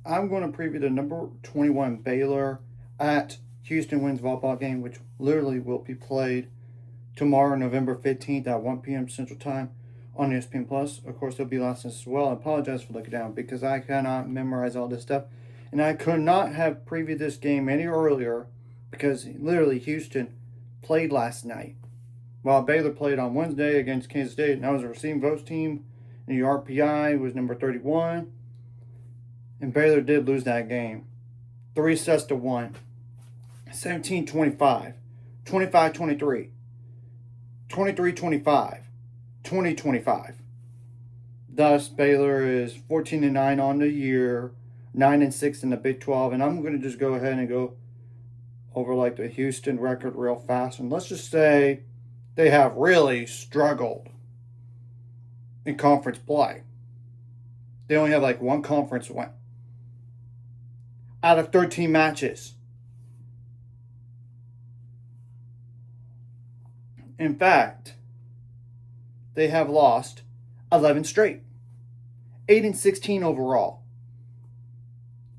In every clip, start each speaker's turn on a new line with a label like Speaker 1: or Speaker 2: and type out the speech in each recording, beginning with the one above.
Speaker 1: I'm going to preview the number 21 Baylor at Houston Wins volleyball game, which literally will be played tomorrow, November 15th at 1 p.m. Central Time on ESPN Plus. Of course, there'll be lessons as well. I apologize for looking down because I cannot memorize all this stuff. And I could not have previewed this game any earlier because literally Houston played last night, while Baylor played on Wednesday against Kansas State. And I was a receiving votes team, and the RPI was number 31. And Baylor did lose that game. 3-1. 17-25. 25-23. 23-25. 20-25. Thus, Baylor is 14-9 on the year, 9-6 in the Big 12. And I'm going to just go ahead and go over like the Houston record real fast. And let's just say they have really struggled in conference play. They only have like one conference win out of 13 matches. In fact, they have lost 11 straight, 8-16 overall.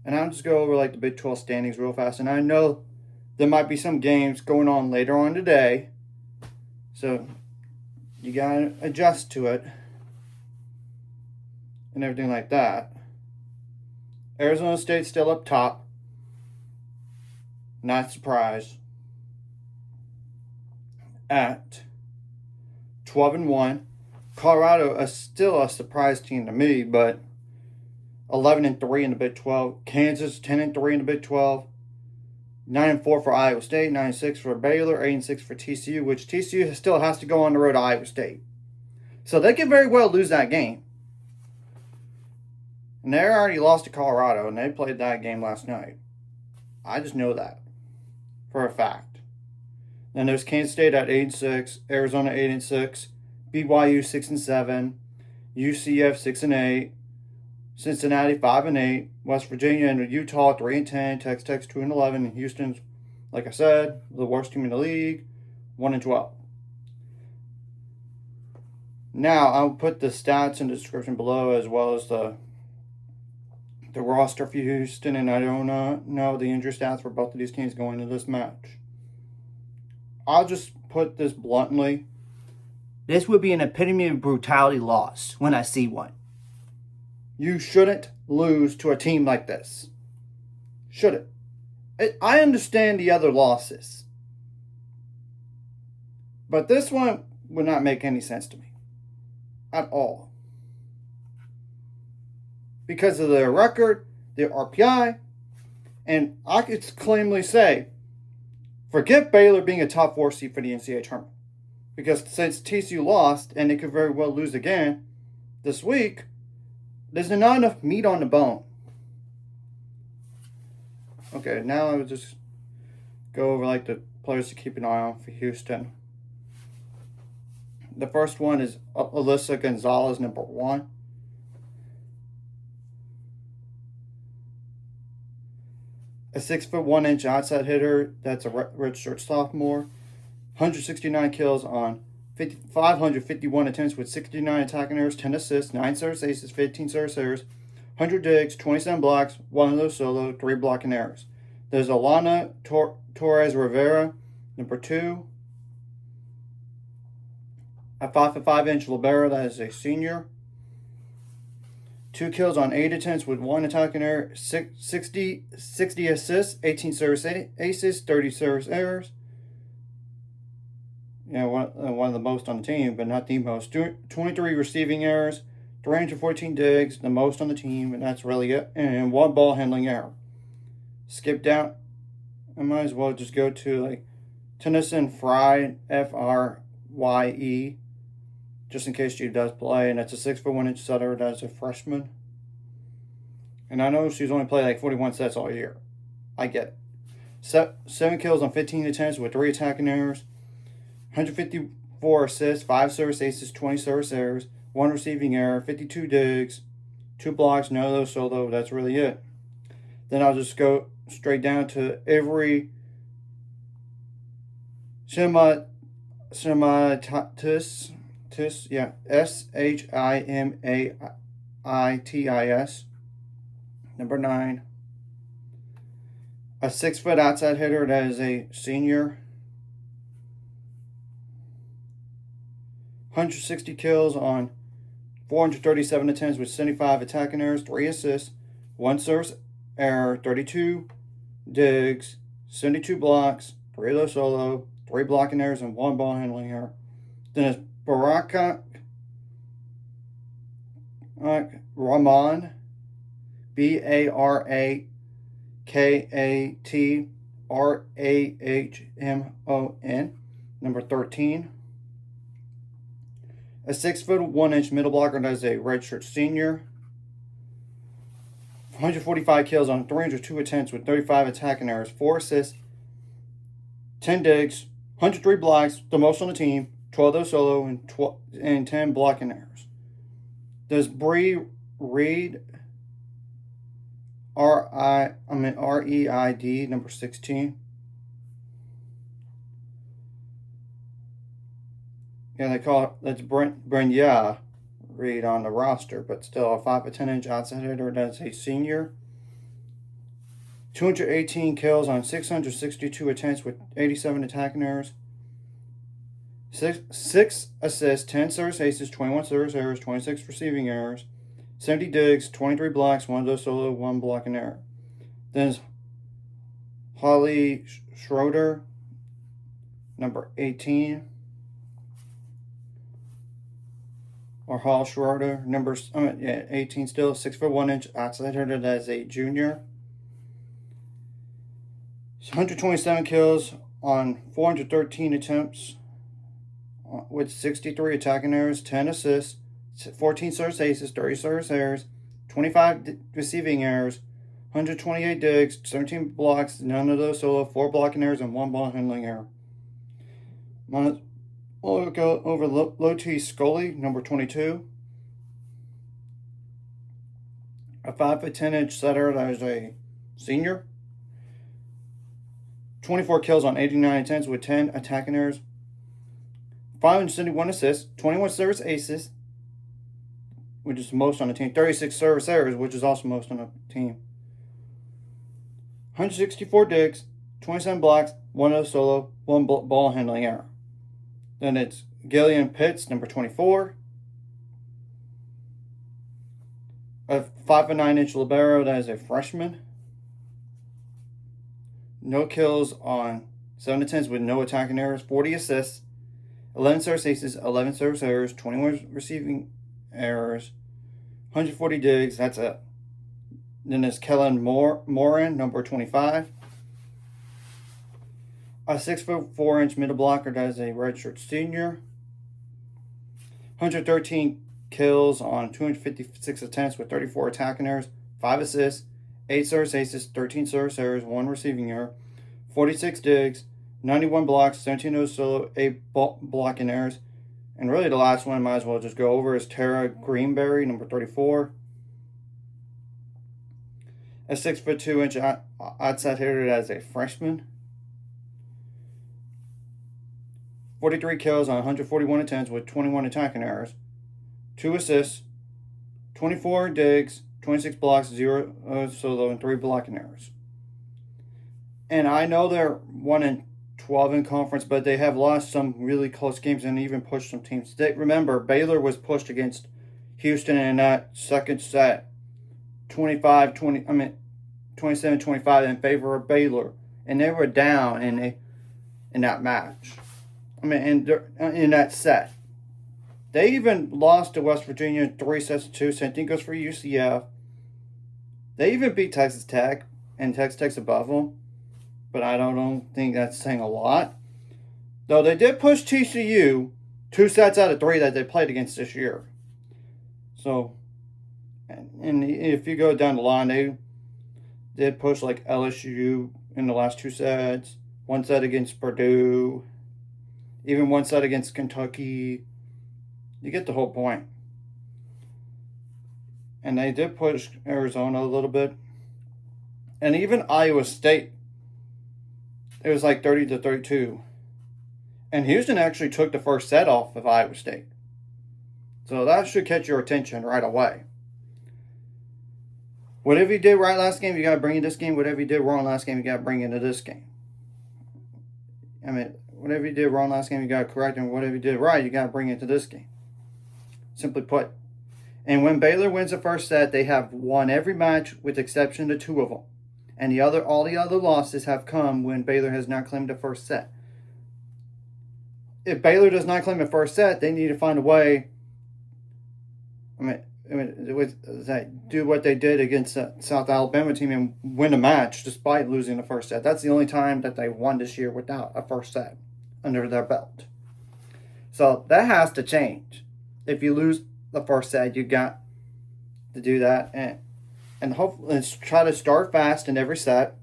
Speaker 1: And I'll just go over like the Big 12 standings real fast. And I know there might be some games going on later on today, so you gotta adjust to it and everything like that. Arizona State's still up top. Not surprised. At 12-1. Colorado is still a surprise team to me, but 11-3 in the Big 12. Kansas 10-3 in the Big 12. 9-4 for Iowa State. 9-6 for Baylor. 8-6 for TCU, which TCU still has to go on the road to Iowa State. So they could very well lose that game. And they already lost to Colorado, and they played that game last night. I just know that for a fact. Then there's Kansas State at 8-6, Arizona 8-6, BYU 6-7, UCF 6-8, Cincinnati 5-8, West Virginia and Utah 3-10, Texas Tech 2-11, and Houston's, like I said, the worst team in the league, 1-12. Now I'll put the stats in the description below as well as the roster for Houston, and I don't know the injury stats for both of these teams going into this match. I'll just put this bluntly. This would be an epitome of brutality loss when I see one. You shouldn't lose to a team like this. Shouldn't. I understand the other losses, but this one would not make any sense to me at all. Because of their record, their RPI, and I could claimly say, forget Baylor being a top 4 seed for the NCAA tournament. Because since TCU lost, and they could very well lose again this week, there's not enough meat on the bone. Okay, now I will just go over like the players to keep an eye on for Houston. The first one is Alyssa Gonzalez, number 1. A 6'1" outside hitter. That's a redshirt sophomore. 169 kills on 551 attempts with 69 attacking errors, 10 assists, 9 service aces, 15 service errors, 100 digs, 27 blocks, 1 of those solo, 3 blocking errors. There's Alana Torres Rivera, number 2. A 5'5" libero. That is a senior. 2 kills on 8 attempts with 1 attacking error, 60 assists, 18 service aces, 30 service errors. One of the most on the team, but not the most. 23 receiving errors, 314 digs, the most on the team, and that's really it. And 1 ball handling error. Skip down. I might as well just go to like Tennyson Frye, Frye, just in case she does play, and that's a 6'1" setter. That's a freshman. And I know she's only played like 41 sets all year. I get it. 7 kills on 15 attempts with 3 attacking errors, 154 assists, 5 service aces, 20 service errors, 1 receiving error, 52 digs, 2 blocks, no of those solo. That's really it. Then I'll just go straight down to Avery Shimaitis. Yeah, Shimaitis, number 9. A 6-foot outside hitter that is a senior. 160 kills on 437 attempts with 75 attacking errors, 3 assists, 1 service error, 32 digs, 72 blocks, 3 of those solo, 3 blocking errors, and 1 ball handling error. Then it's Barakat Rahman, BARAKATRAHMON, number 13. A 6-foot 1-inch middle blocker that is a redshirt senior. 145 kills on 302 attempts with 35 attacking errors, 4 assists, 10 digs, 103 blocks, the most on the team, 12 of those solo, and 10 blocking errors. Does Bree Reed, REID, number 16. Yeah, they call it, that's Brenya Reed on the roster, but still a 5 to 10-inch outside hitter that's a senior. 218 kills on 662 attempts with 87 attacking errors. 6 assists, 10 service aces, 21 service errors, 26 receiving errors, 70 digs, 23 blocks, 1 of those solo, 1 blocking error. Then there's Holly Schroeder, number 18. Or Hall Schroeder, number 18 still, 6 foot 1 inch outside hitter as a junior. 127 kills on 413 attempts with 63 attacking errors, 10 assists, 14 service aces, 30 service errors, 25 receiving errors, 128 digs, 17 blocks, none of those solo, 4 blocking errors, and 1 ball handling error. We'll go over Loti Scully, number 22. A 5 foot 10-inch setter that is a senior. 24 kills on 89 attempts with 10 attacking errors. 571 assists, 21 service aces, which is the most on the team. 36 service errors, which is also most on the team. 164 digs, 27 blocks, 1 of solo, 1 ball handling error. Then it's Gillian Pitts, number 24. A 5 foot 9-inch libero that is a freshman. No kills on 7 attempts with no attacking errors, 40 assists, 11 service aces, 11 service errors, 21 receiving errors, 140 digs. That's it. Then there's Kellen Moran, number 25. A 6 foot 4-inch middle blocker that is a redshirt senior. 113 kills on 256 attempts with 34 attacking errors, 5 assists, 8 service aces, 13 service errors, 1 receiving error, 46 digs, 91 blocks, 17 of solo, 8 blocking errors. And really the last one I might as well just go over is Tara Greenberry, number 34. A 6 foot 2-inch outside hitter as a freshman. 43 kills on 141 attempts with 21 attacking errors, 2 assists, 24 digs, 26 blocks, 0 solo, and 3 blocking errors. And I know they're 1-12 in conference, but they have lost some really close games and even pushed some teams. Remember, Baylor was pushed against Houston in that second set, 27-25 in favor of Baylor, and they were down in that match. In that set. They even lost to West Virginia 3-2. Same thing goes for UCF. They even beat Texas Tech, and Texas Tech's above them. But I don't think that's saying a lot. Though they did push TCU 2 sets out of 3 that they played against this year. So, and if you go down the line, they did push like LSU in the last 2 sets. 1 set against Purdue. Even 1 set against Kentucky. You get the whole point. And they did push Arizona a little bit. And even Iowa State. It was like 30-32. And Houston actually took the first set off of Iowa State. So that should catch your attention right away. Whatever you did right last game, you got to bring in this game. Whatever you did wrong last game, you got to bring into this game. I mean, whatever you did wrong last game, you got to correct, and whatever you did right, you got to bring into this game. Simply put. And when Baylor wins the first set, they have won every match with the exception of 2 of them. And all the other losses have come when Baylor has not claimed the first set. If Baylor does not claim the first set, they need to find a way. Do what they did against the South Alabama team and win a match despite losing the first set. That's the only time that they won this year without a first set under their belt. So that has to change. If you lose the first set, you got to do that and hopefully let's try to start fast in every set.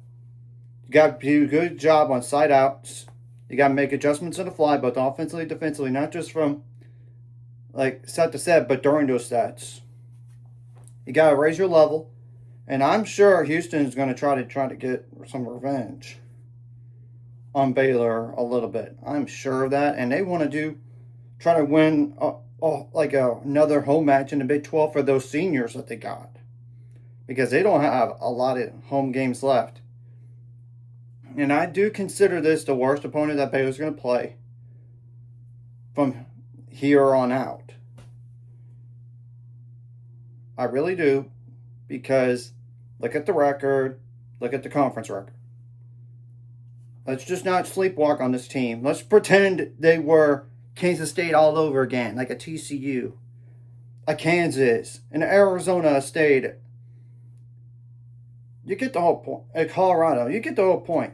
Speaker 1: You got to do a good job on side outs. You got to make adjustments on the fly, both offensively and defensively, not just from like set to set, but during those sets. You got to raise your level, and I'm sure Houston is going to try to get some revenge on Baylor a little bit. I'm sure of that, and they want to try to win another home match in the Big 12 for those seniors that they got, because they don't have a lot of home games left. And I do consider this the worst opponent that Baylor's going to play from here on out. I really do, because look at the record, look at the conference record. Let's just not sleepwalk on this team. Let's pretend they were Kansas State all over again, like a TCU, a Kansas, an Arizona State. You get the whole point. At Colorado, you get the whole point.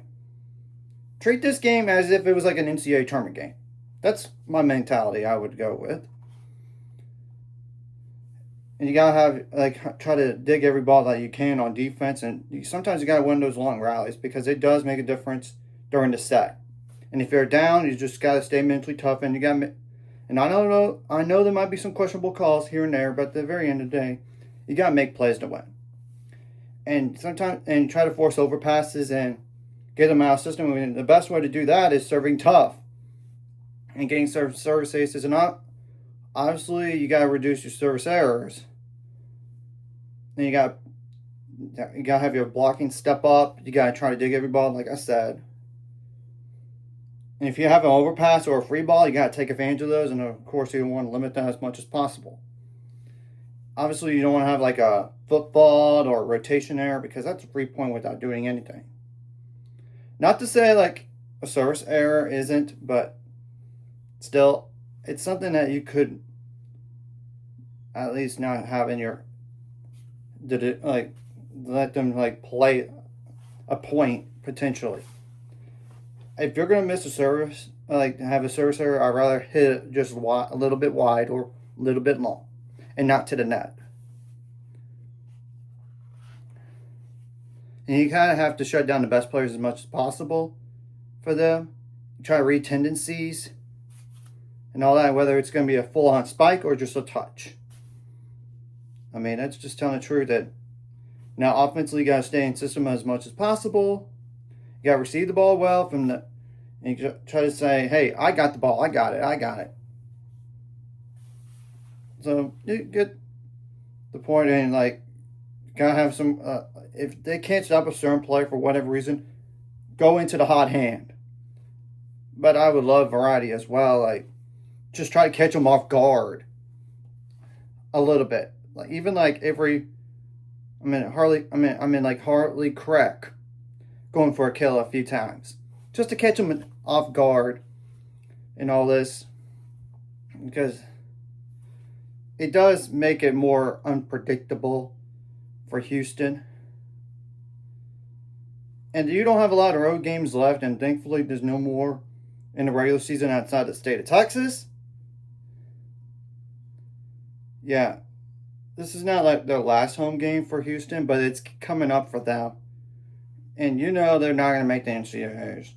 Speaker 1: Treat this game as if it was like an NCAA tournament game. That's my mentality I would go with. And you gotta try to dig every ball that you can on defense, and sometimes you gotta win those long rallies because it does make a difference during the set. And if you're down, you just gotta stay mentally tough, and I know there might be some questionable calls here and there, but at the very end of the day, you gotta make plays to win. And sometimes try to force overpasses and get them out of the system. I mean, the best way to do that is serving tough and getting service aces, and obviously, you got to reduce your service errors. And you got to have your blocking step up. You got to try to dig every ball, like I said. And if you have an overpass or a free ball, you got to take advantage of those. And, of course, you want to limit that as much as possible. Obviously, you don't want to have like a football or a rotation error, because that's a free point without doing anything. Not to say like a service error isn't, but still, it's something that you could at least not have in your, let them play a point potentially. If you're gonna miss a service, have a service error, I'd rather hit it just a little bit wide or a little bit long, and not to the net. And you kind of have to shut down the best players as much as possible for them. Try to read tendencies and all that, whether it's going to be a full-on spike or just a touch. I mean, that's just telling the truth that now offensively you got to stay in system as much as possible. You got to receive the ball well and you try to say, hey, I got the ball. I got it. So you get the point, and got to have some, if they can't stop a certain player for whatever reason, go into the hot hand. But I would love variety as well. Just try to catch them off guard a little bit. Hartley Crack going for a kill a few times, just to catch them off guard and all this, because it does make it more unpredictable for Houston. And you don't have a lot of road games left, and thankfully there's no more in the regular season outside the state of Texas. Yeah, this is not like their last home game for Houston, but it's coming up for them. And they're not going to make the NCAAs.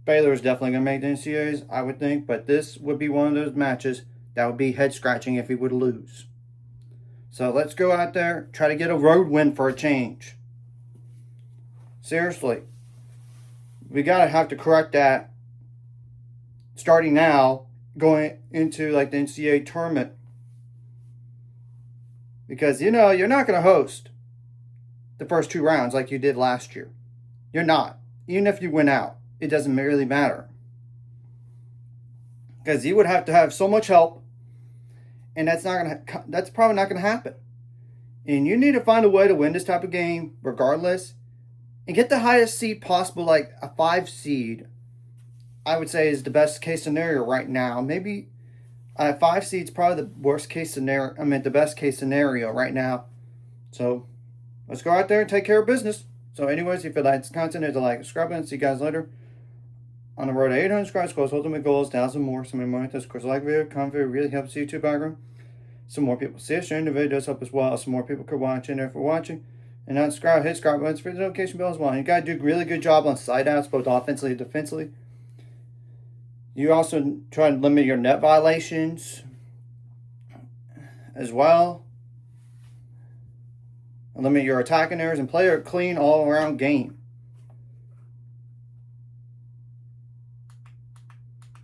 Speaker 1: Baylor is definitely going to make the NCAAs, I would think, but this would be one of those matches that would be head-scratching if he would lose. So let's go out there, try to get a road win for a change. Seriously. We got to have to correct that starting now, going into the NCAA tournament. Because, you're not going to host the first 2 rounds like you did last year. You're not. Even if you win out, it doesn't really matter. Because you would have to have so much help, and that's probably not gonna happen. And you need to find a way to win this type of game regardless, and get the highest seed possible, like a 5 seed. I would say is the best case scenario right now. Maybe 5 seed's probably the worst case scenario. The best case scenario right now. So let's go out there and take care of business. So anyways, if you like this content, hit the like, subscribe, and see you guys later. On the road to 800 subscribers, goals, ultimate goals, 1,000 more. Some more. This, of course, like video, comment video really helps YouTube algorithm. Some more people see us, sharing the video does help as well. Some more people could watch in there for watching. And not subscribe, hit subscribe buttons for the notification bell as well. And you guys do a really good job on side outs, both offensively and defensively. You also try to limit your net violations as well. And limit your attacking errors and play a clean all-around game.